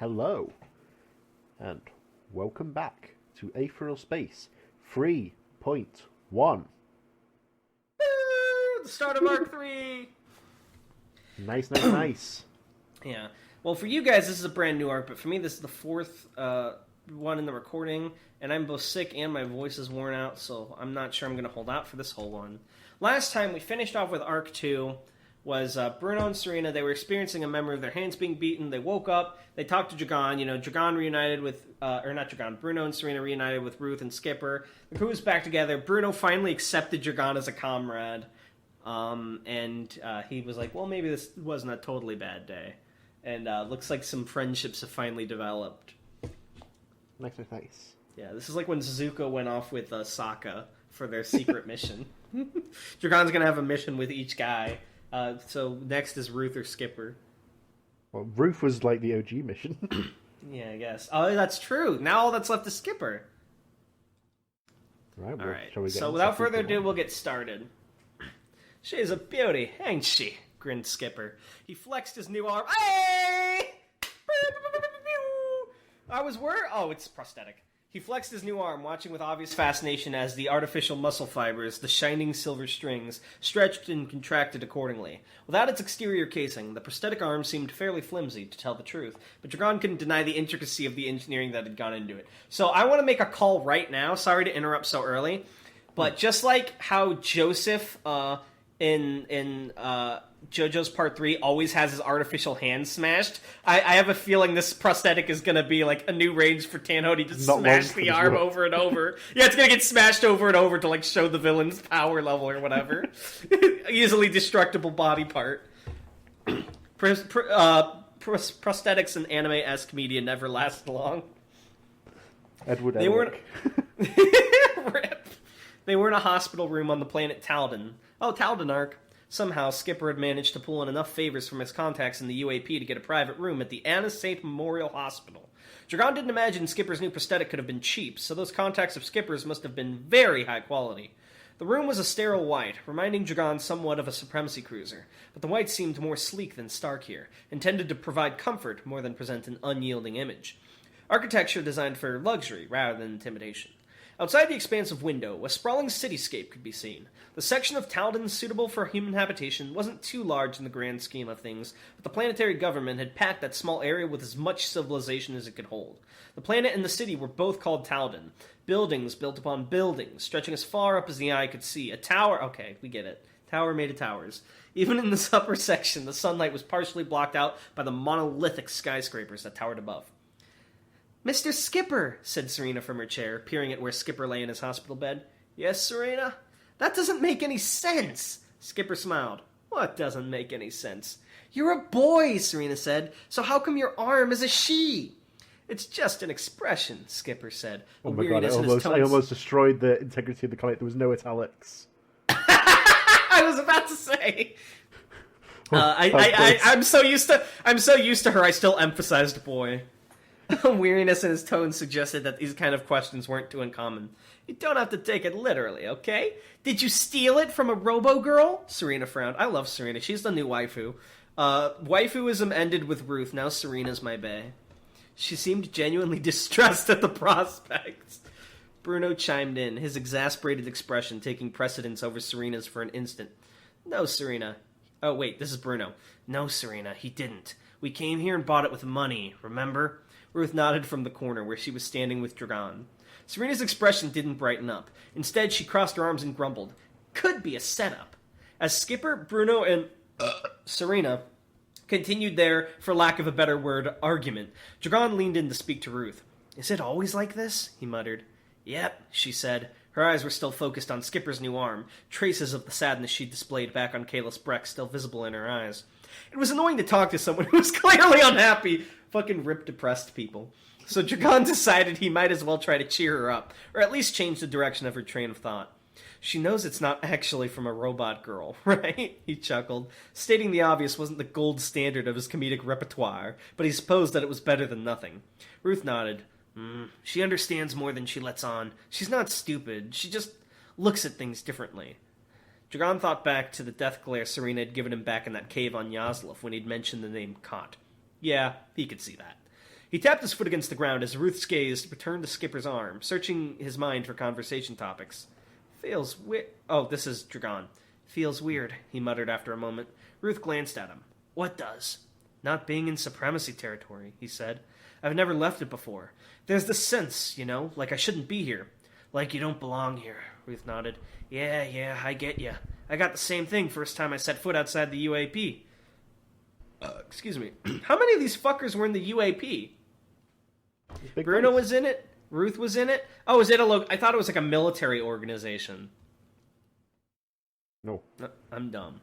Hello, and welcome back to Aetheral Space 3.1. The start of Arc 3! Nice. Yeah. Well, for you guys, this is a brand new arc, but for me, this is the fourth one in the recording, and I'm both sick and my voice is worn out, so I'm not sure I'm going to hold out for this whole one. Last time, we finished off with Arc 2, was Bruno and Serena. They were experiencing a memory of their hands being beaten. They woke up, they talked to Dragon. Dragon reunited with, Bruno and Serena reunited with Ruth and Skipper. The crew was back together. Bruno finally accepted Dragon as a comrade. And he was like, well, maybe this wasn't a totally bad day. And looks like some friendships have finally developed. Nice. Yeah, this is like when Suzuka went off with Sokka for their secret mission. Dragon's gonna have a mission with each guy. So next is Ruth or Skipper. Well, Ruth was like the OG mission. Yeah, I guess. Oh, that's true. Now all that's left is Skipper. Right. All right. Shall we get So without further ado, we'll get started. She's a beauty, ain't she? Grinned Skipper. He flexed his new arm. Hey! I was worried. Oh, it's prosthetic. He flexed his new arm, watching with obvious fascination as the artificial muscle fibers, the shining silver strings, stretched and contracted accordingly. Without its exterior casing, the prosthetic arm seemed fairly flimsy, to tell the truth, but Dragon couldn't deny the intricacy of the engineering that had gone into it. So I want to make a call right now. Sorry to interrupt so early, but just like how Joseph in JoJo's Part 3 always has his artificial hand smashed, I have a feeling this prosthetic is going to be like a new range for Tanhony to smash the arm over and over. Yeah, it's going to get smashed over and over to like show the villain's power level or whatever. Easily destructible body part. Prosthetics in anime-esque media never last long. Edward They Elric. They were in a hospital room on the planet Talden. Oh, Talden arc. Somehow, Skipper had managed to pull in enough favors from his contacts in the UAP to get a private room at the Anna Saint Memorial Hospital. Dragon didn't imagine Skipper's new prosthetic could have been cheap, so those contacts of Skipper's must have been very high quality. The room was a sterile white, reminding Dragon somewhat of a supremacy cruiser, but the white seemed more sleek than stark here, intended to provide comfort more than present an unyielding image. Architecture designed for luxury rather than intimidation. Outside the expansive window, a sprawling cityscape could be seen. The section of Talden suitable for human habitation wasn't too large in the grand scheme of things, but the planetary government had packed that small area with as much civilization as it could hold. The planet and the city were both called Talden. Buildings built upon buildings, stretching as far up as the eye could see. A tower... Okay, we get it. Tower made of towers. Even in this upper section, the sunlight was partially blocked out by the monolithic skyscrapers that towered above. Mr. Skipper, said Serena from her chair, peering at where Skipper lay in his hospital bed. Yes, Serena? That doesn't make any sense. Skipper smiled. What doesn't make any sense? You're a boy, Serena said, so how come your arm is a she? It's just an expression, Skipper said. Oh my god, I almost destroyed the integrity of the comic. There was no italics. I was about to say... I'm so used to her, I still emphasized boy. Weariness in his tone suggested that these kind of questions weren't too uncommon. You don't have to take it literally, okay? Did you steal it from a robo-girl? Serena frowned. I love Serena. She's the new waifu. Waifuism ended with Ruth. Now Serena's my bae. She seemed genuinely distressed at the prospects. Bruno chimed in, his exasperated expression taking precedence over Serena's for an instant. No, Serena. Oh, wait, this is Bruno. No, Serena, he didn't. We came here and bought it with money, remember? Ruth nodded from the corner where she was standing with Dragon. Serena's expression didn't brighten up. Instead, she crossed her arms and grumbled. Could be a setup. As Skipper, Bruno, and Serena continued their, for lack of a better word, argument, Dragon leaned in to speak to Ruth. Is it always like this? He muttered. Yep, she said. Her eyes were still focused on Skipper's new arm, traces of the sadness she'd displayed back on Kalis Breck still visible in her eyes. It was annoying to talk to someone who was clearly unhappy. Fucking rip depressed people. So Dragon decided he might as well try to cheer her up, or at least change the direction of her train of thought. She knows it's not actually from a robot girl, right? He chuckled. Stating the obvious wasn't the gold standard of his comedic repertoire, but he supposed that it was better than nothing. Ruth nodded. She understands more than she lets on. She's not stupid. She just looks at things differently. Dragon thought back to the death glare Serena had given him back in that cave on Yazlov when he'd mentioned the name Kant. Yeah, he could see that. He tapped his foot against the ground as Ruth's gaze returned to Skipper's arm, searching his mind for conversation topics. Feels weird. Oh, this is Dragon. Feels weird, he muttered after a moment. Ruth glanced at him. What does? Not being in supremacy territory, he said. I've never left it before. There's this sense, like I shouldn't be here. Like you don't belong here, Ruth nodded. Yeah, I get ya. I got the same thing first time I set foot outside the UAP. Excuse me. How many of these fuckers were in the UAP? Bruno was in it. Ruth was in it. Oh, is it I thought it was like a military organization. No. I'm dumb.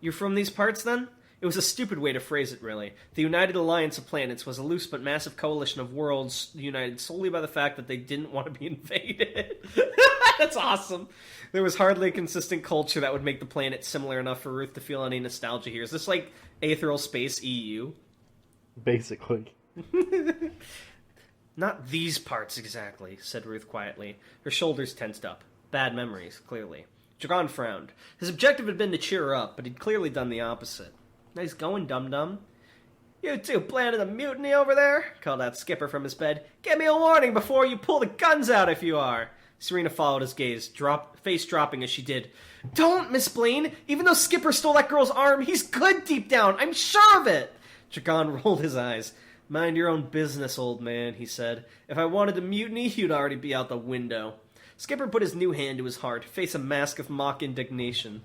You're from these parts, then? It was a stupid way to phrase it, really. The United Alliance of Planets was a loose but massive coalition of worlds united solely by the fact that they didn't want to be invaded. That's awesome. There was hardly a consistent culture that would make the planet similar enough for Ruth to feel any nostalgia here. Is this like Aetheral Space EU? Basically. Not these parts exactly, said Ruth quietly. Her shoulders tensed up. Bad memories, clearly. Dragon frowned. His objective had been to cheer her up, but he'd clearly done the opposite. Nice going, dum-dum. You two planning a mutiny over there? Called out Skipper from his bed. Give me a warning before you pull the guns out if you are. Serena followed his gaze, face dropping as she did. Don't, Miss Blaine! Even though Skipper stole that girl's arm, he's good deep down! I'm sure of it! Dragon rolled his eyes. Mind your own business, old man, he said. If I wanted to mutiny, you'd already be out the window. Skipper put his new hand to his heart, face a mask of mock indignation.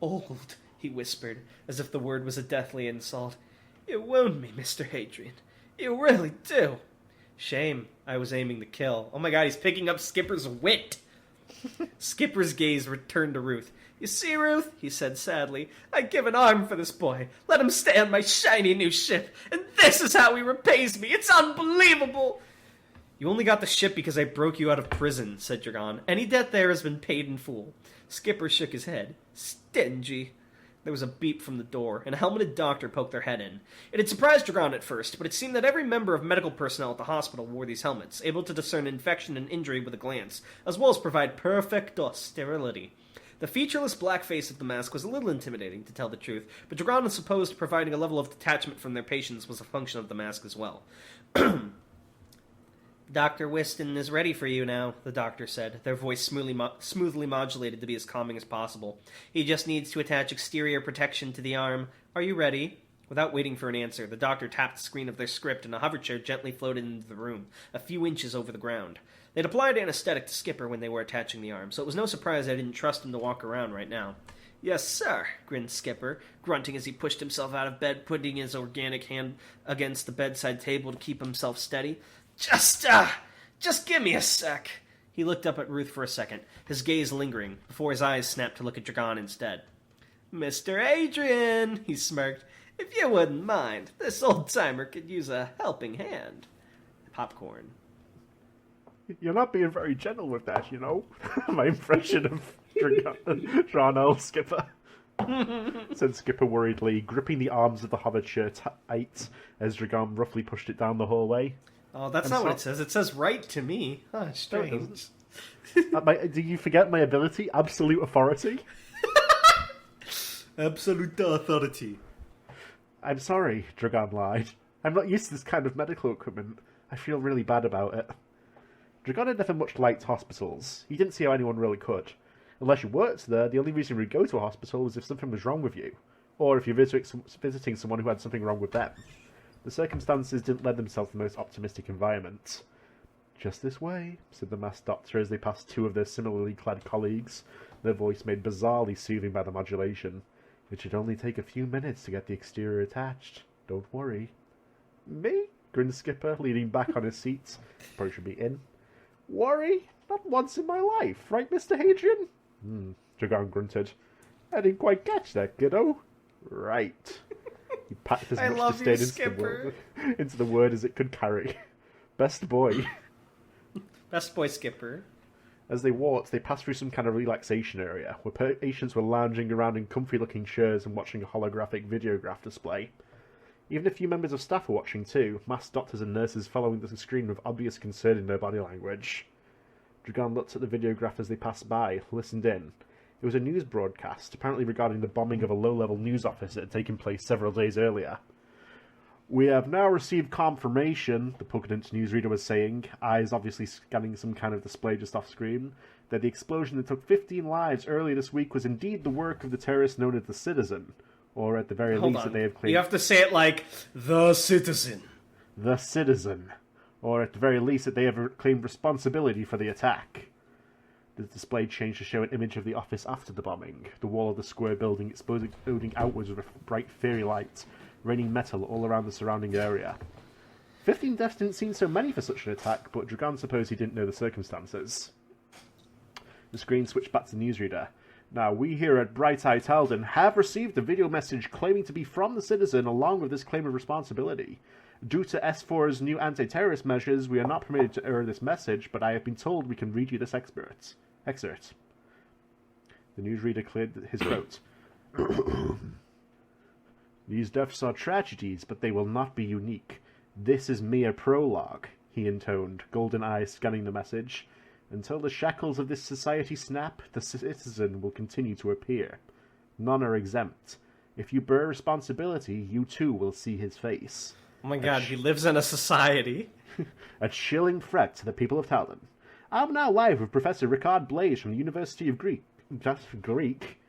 Old, he whispered, as if the word was a deathly insult. You wound me, Mr. Hadrian. You really do. Shame. I was aiming to kill. Oh my god, he's picking up Skipper's wit. Skipper's gaze returned to Ruth. You see, Ruth, he said sadly, I'd give an arm for this boy. Let him stay on my shiny new ship. And this is how he repays me. It's unbelievable. You only got the ship because I broke you out of prison, said Dragon. Any debt there has been paid in full. Skipper shook his head. Stingy. There was a beep from the door, and a helmeted doctor poked their head in. It had surprised Dragon at first, but it seemed that every member of medical personnel at the hospital wore these helmets, able to discern infection and injury with a glance, as well as provide perfect sterility. The featureless black face of the mask was a little intimidating, to tell the truth, but Dragon supposed providing a level of detachment from their patients was a function of the mask as well. Dr. Whiston is ready for you now, the doctor said, their voice smoothly modulated to be as calming as possible. He just needs to attach exterior protection to the arm. Are you ready? Without waiting for an answer, the doctor tapped the screen of their script, and a hover chair gently floated into the room, a few inches over the ground. They'd applied anesthetic to Skipper when they were attaching the arm, so it was no surprise I didn't trust him to walk around right now. Yes, sir, grinned Skipper, grunting as he pushed himself out of bed, putting his organic hand against the bedside table to keep himself steady. Just give me a sec. He looked up at Ruth for a second, his gaze lingering, before his eyes snapped to look at Dragon instead. Mr. Adrian, he smirked, if you wouldn't mind, this old-timer could use a helping hand. Popcorn. You're not being very gentle with that, My impression of Darnell Skipper. Said Skipper worriedly, gripping the arms of the hover chair tight as Dragon roughly pushed it down the hallway. Oh, that's not what it says. It says right to me. Huh, strange. Do you forget my ability? Absolute authority? Absolute authority. I'm sorry, Dragon lied. I'm not used to this kind of medical equipment. I feel really bad about it. Dragon had never much liked hospitals. He didn't see how anyone really could. Unless you worked there, the only reason we'd go to a hospital was if something was wrong with you. Or if you're visiting someone who had something wrong with them. The circumstances didn't lend themselves to the most optimistic environment. Just this way, said the masked doctor as they passed two of their similarly clad colleagues, their voice made bizarrely soothing by the modulation. It should only take a few minutes to get the exterior attached. Don't worry. Me? Grinned Skipper, leaning back on his seat. Probably should be in. Worry? Not once in my life, right, Mr. Hadrian? Dragon grunted. I didn't quite catch that, kiddo. Right. He packed as much disdain into the word as it could carry. Best boy. Best boy, Skipper. As they walked, they passed through some kind of relaxation area, where patients were lounging around in comfy-looking chairs and watching a holographic videograph display. Even a few members of staff were watching too, masked doctors and nurses following the screen with obvious concern in their body language. Dragon looked at the videograph as they passed by, listened in. It was a news broadcast, apparently regarding the bombing of a low-level news office that had taken place several days earlier. We have now received confirmation, the Pugnant newsreader was saying, eyes obviously scanning some kind of display just off screen, that the explosion that took 15 lives earlier this week was indeed the work of the terrorist known as the Citizen, or at the very least that they have claimed... You have to say it like, the Citizen. The Citizen, or at the very least that they have claimed responsibility for the attack. The display changed to show an image of the office after the bombing, the wall of the square building exploding outwards with a bright fairy light, raining metal all around the surrounding area. 15 deaths didn't seem so many for such an attack, but Dragon supposed he didn't know the circumstances. The screen switched back to the newsreader. Now, we here at Bright Eye Talden have received a video message claiming to be from the Citizen along with this claim of responsibility. Due to S4's new anti-terrorist measures, we are not permitted to air this message, but I have been told we can read you this excerpt. The newsreader cleared his throat. These deaths are tragedies, but they will not be unique. This is mere prologue, he intoned, golden eyes scanning the message. Until the shackles of this society snap, the Citizen will continue to appear. None are exempt. If you bear responsibility, you too will see his face. Oh my god, he lives in a society. A chilling threat to the people of Talden. I'm now live with Professor Ricard Blaze from the University of Greek. That's Greek?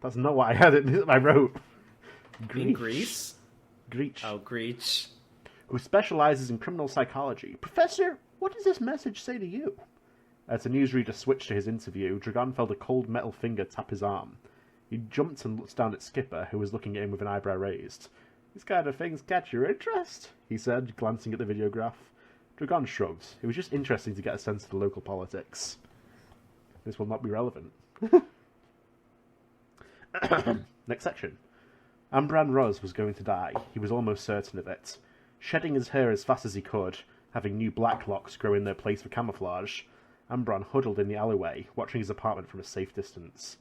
That's not what I wrote. In Greece? Greek. Oh, Greek. Who specializes in criminal psychology. Professor, what does this message say to you? As the newsreader switched to his interview, Dragon felt a cold metal finger tap his arm. He jumped and looked down at Skipper, who was looking at him with an eyebrow raised. These kind of things catch your interest, he said, glancing at the videograph. Dragon shrugged. It was just interesting to get a sense of the local politics. This will not be relevant. Next section. Ambran Roz was going to die. He was almost certain of it. Shedding his hair as fast as he could, having new black locks grow in their place for camouflage, Ambran huddled in the alleyway, watching his apartment from a safe distance.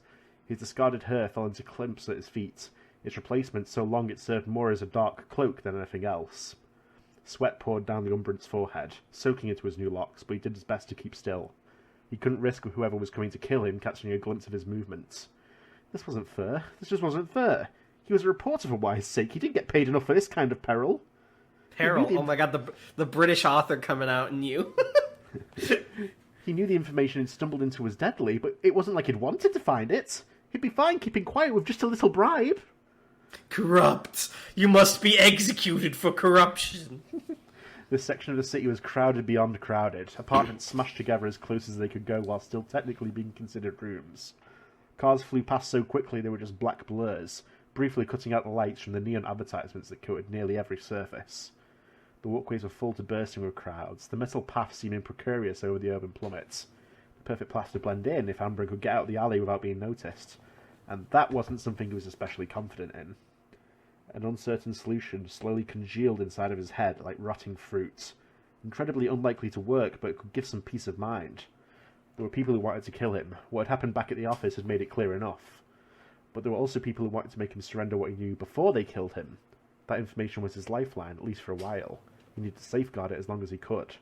His discarded hair fell into clumps at his feet, its replacement so long it served more as a dark cloak than anything else. Sweat poured down the Umbrant's forehead, soaking into his new locks, but he did his best to keep still. He couldn't risk whoever was coming to kill him catching a glimpse of his movements. This wasn't fair. This just wasn't fair. He was a reporter for Why's sake. He didn't get paid enough for this kind of peril. Peril? Oh my god, the British author coming out in you. He knew the information he'd stumbled into was deadly, but it wasn't like he'd wanted to find it. He'd be fine keeping quiet with just a little bribe. Corrupt! You must be executed for corruption! This section of the city was crowded beyond crowded, apartments smashed together as close as they could go while still technically being considered rooms. Cars flew past so quickly they were just black blurs, briefly cutting out the lights from the neon advertisements that coated nearly every surface. The walkways were full to bursting with crowds, the metal paths seeming precarious over the urban plummets. The perfect path to blend in if Ambran could get out the alley without being noticed. And that wasn't something he was especially confident in. An uncertain solution slowly congealed inside of his head like rotting fruit. Incredibly unlikely to work, but it could give some peace of mind. There were people who wanted to kill him. What had happened back at the office had made it clear enough. But there were also people who wanted to make him surrender what he knew before they killed him. That information was his lifeline, at least for a while. He needed to safeguard it as long as he could.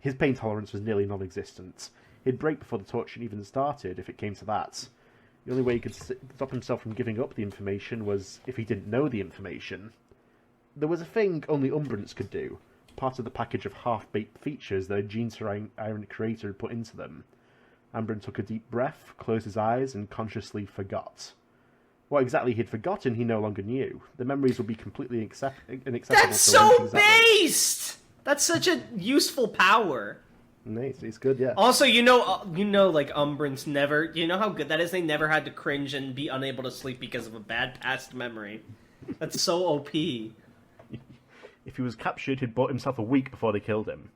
His pain tolerance was nearly non-existent. He'd break before the torture even started, if it came to that. The only way he could stop himself from giving up the information was if he didn't know the information. There was a thing only Umbrants could do, part of the package of half-baked features that a gene-tyrant creator had put into them. Ambran took a deep breath, closed his eyes, and consciously forgot. What exactly he'd forgotten he no longer knew. The memories would be completely inaccessible. That's so based! That's such a useful power. Nice, it's good, yeah. Also, you know, like, Umbrants never... You know how good that is? They never had to cringe and be unable to sleep because of a bad past memory. That's so OP. If he was captured, he'd bought himself a week before they killed him.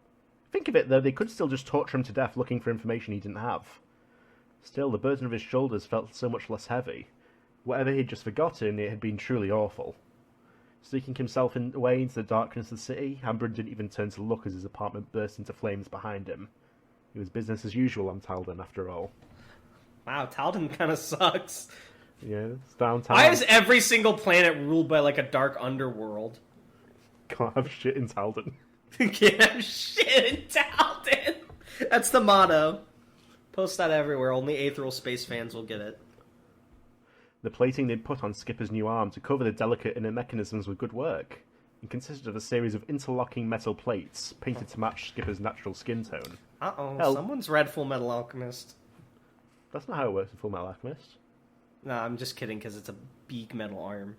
Think of it, though, they could still just torture him to death looking for information he didn't have. Still, the burden of his shoulders felt so much less heavy. Whatever he'd just forgotten, it had been truly awful. Sneaking himself away into the darkness of the city, Ambran didn't even turn to look as his apartment burst into flames behind him. It was business as usual on Talden, after all. Wow, Talden kind of sucks. Yeah, it's downtown. Why is every single planet ruled by, like, a dark underworld? Can't have shit in Talden. Can't have shit in Talden! That's the motto. Post that everywhere, only Aetheral Space fans will get it. The plating they'd put on Skipper's new arm to cover the delicate inner mechanisms was good work. It consisted of a series of interlocking metal plates painted to match Skipper's natural skin tone. Uh-oh, someone's read Full Metal Alchemist. That's not how it works in Full Metal Alchemist. No, I'm just kidding, because it's a big metal arm.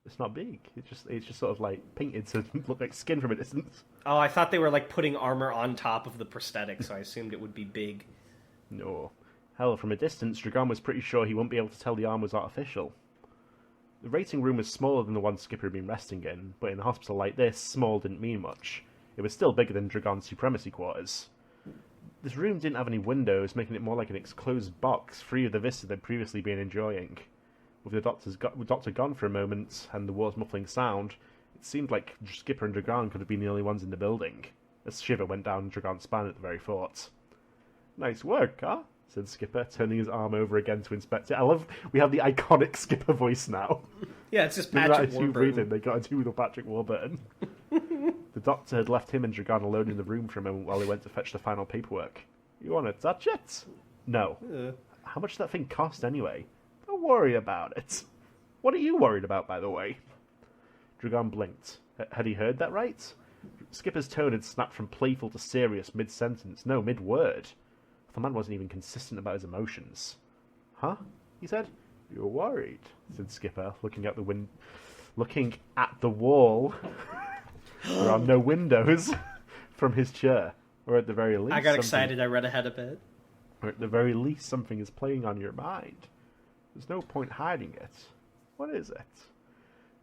It's not big. It's just sort of like painted to look like skin from a distance. Oh, I thought they were like putting armor on top of the prosthetic, so I assumed it would be big. No. Hell, from a distance, Dragon was pretty sure he wouldn't be able to tell the arm was artificial. The rating room was smaller than the one Skipper had been resting in, but in a hospital like this, small didn't mean much. It was still bigger than Dragon's supremacy quarters. This room didn't have any windows, making it more like an enclosed box, free of the vista they'd previously been enjoying. With the doctor gone for a moment, and the walls muffling sound, it seemed like Skipper and Dragon could have been the only ones in the building. A shiver went down Dragon's spine at the very thought. "Nice work, huh?" said Skipper, turning his arm over again to inspect it. I love we have the iconic Skipper voice now. Yeah, it's just Patrick Warburton. Warburton. They got a do with Patrick Warburton. The doctor had left him and Dragon alone in the room for a moment while he went to fetch the final paperwork. "You want to touch it?" "No." "How much did that thing cost anyway?" "Don't worry about it." "What are you worried about, by the way?" Dragon blinked. Had he heard that right? Skipper's tone had snapped from playful to serious mid-sentence. No, mid-word. The man wasn't even consistent about his emotions. "Huh?" he said. "You're worried," said Skipper, looking at the wall. There are no windows from his chair, or at the very least, I got excited. I read ahead a bit. Or at the very least, something is playing on your mind. There's no point hiding it. What is it?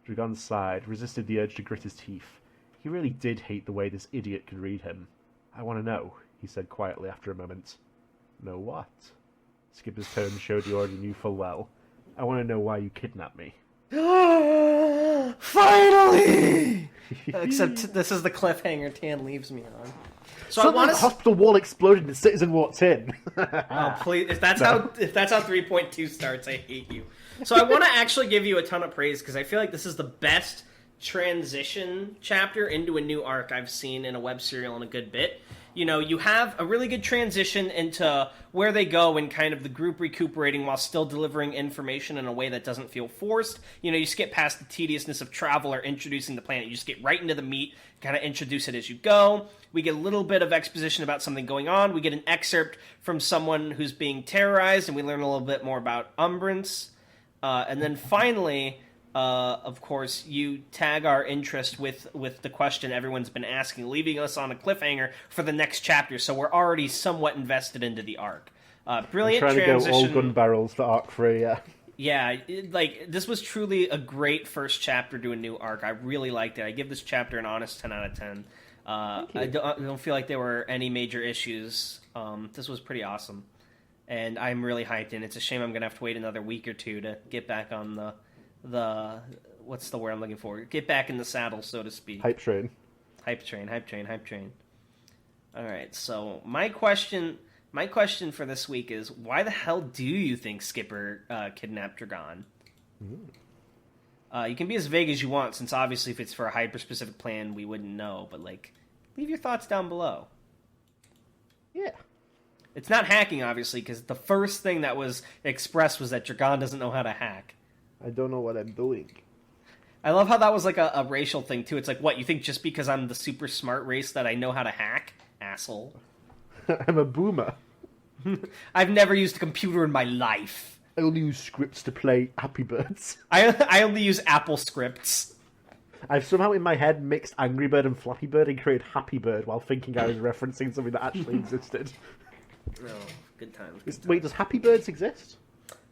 Dragon sighed, resisted the urge to grit his teeth. He really did hate the way this idiot could read him. "I want to know," he said quietly after a moment. "Know what?" Skipper's tone showed he already knew full well. "I want to know why you kidnapped me." Finally! Except this is the cliffhanger Tan leaves me on. So Suddenly I want the hospital wall exploded and a citizen walked in. Oh please! If that's how 3.2 starts, I hate you. So I want to actually give you a ton of praise because I feel like this is the best transition chapter into a new arc I've seen in a web serial in a good bit. You know, you have a really good transition into where they go and kind of the group recuperating while still delivering information in a way that doesn't feel forced. You know, you skip past the tediousness of travel or introducing the planet. You just get right into the meat, kind of introduce it as you go. We get a little bit of exposition about something going on. We get an excerpt from someone who's being terrorized, and we learn a little bit more about Umbrance. And then finally, of course, you tag our interest with the question everyone's been asking, leaving us on a cliffhanger for the next chapter. So we're already somewhat invested into the arc. Brilliant I'm trying transition. to go all gun barrels to arc 3, yeah. Yeah, this was truly a great first chapter to a new arc. I really liked it. I give this chapter an honest 10 out of 10. I don't feel like there were any major issues. This was pretty awesome. And I'm really hyped in. It's a shame I'm going to have to wait another week or two to get back on the what's the word I'm looking for? Get back in the saddle, so to speak. Hype train. Hype train. All right, so my question for this week is, why the hell do you think Skipper kidnapped Dragon? You can be as vague as you want, since obviously if it's for a hyper-specific plan, we wouldn't know, but, leave your thoughts down below. Yeah. It's not hacking, obviously, because the first thing that was expressed was that Dragon doesn't know how to hack. I don't know what I'm doing. I love how that was a racial thing, too. It's like, what, you think just because I'm the super smart race that I know how to hack? Asshole. I'm a boomer. I've never used a computer in my life. I only use scripts to play Happy Birds. I only use Apple scripts. I've somehow in my head mixed Angry Bird and Flappy Bird and created Happy Bird while thinking I was referencing something that actually existed. Oh, good times. Wait, does Happy Birds exist?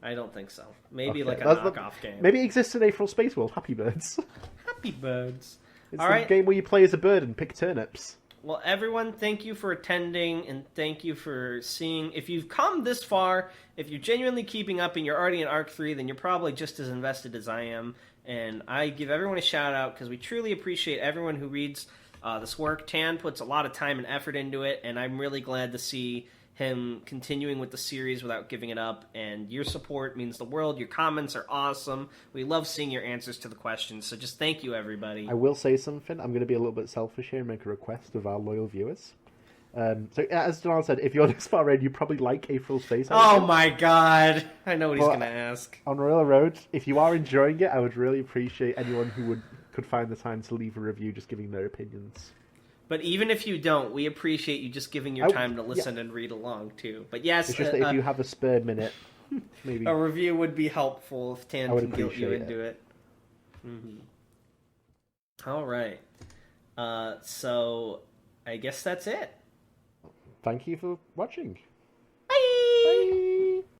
I don't think so. Maybe Okay, a knockoff game. Maybe it exists in Aetheral Space World, Happy Birds. Happy Birds. It's All the right. game where you play as a bird and pick turnips. Well, everyone, thank you for attending, and thank you for seeing. If you've come this far, if you're genuinely keeping up and you're already in Arc 3, then you're probably just as invested as I am. And I give everyone a shout-out, because we truly appreciate everyone who reads this work. Tan puts a lot of time and effort into it, and I'm really glad to see him continuing with the series without giving it up, and your support means the world. Your comments are awesome. We love seeing your answers to the questions, so just thank you, everybody. I will say something. I'm going to be a little bit selfish here and make a request of our loyal viewers. So, as Donald said, if you're this far in, you probably like Aetheral Space. Oh my god! I know what he's going to ask. On Royal Road, if you are enjoying it, I would really appreciate anyone who would could find the time to leave a review just giving their opinions. But even if you don't, we appreciate you just giving your time to listen and read along, too. But yes... It's just that if you have a spare minute, maybe... A review would be helpful if Tan can guilt you into it. Mm-hmm. All right. So, I guess that's it. Thank you for watching.